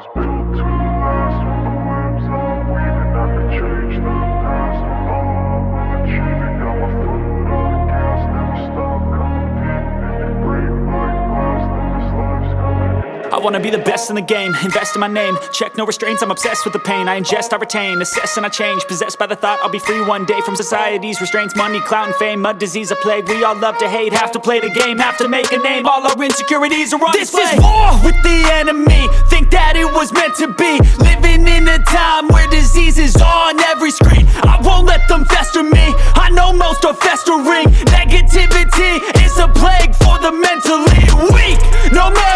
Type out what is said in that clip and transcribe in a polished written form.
was built to last. With the webs I'm weaving, I could change the past. With all I'm achieving, got my foot on the gas. Never stop competing. If you break my glass, then this life's gonna end. I wanna be the best in the game, invest in my name. Check no restraints, I'm obsessed with the pain. I ingest, I retain, assess and I change. Possessed by the thought I'll be free one day from society's restraints. Money, clout and fame, mud, disease, a plague. We all love to hate, have to play the game, have to make a name. All our insecurities are on display. This is war with the enemy, think that it was meant to be. Living in a time where disease is on every screen. I won't let them fester me, I know most are festering. Negativity is a plague for the mentally weak. No matter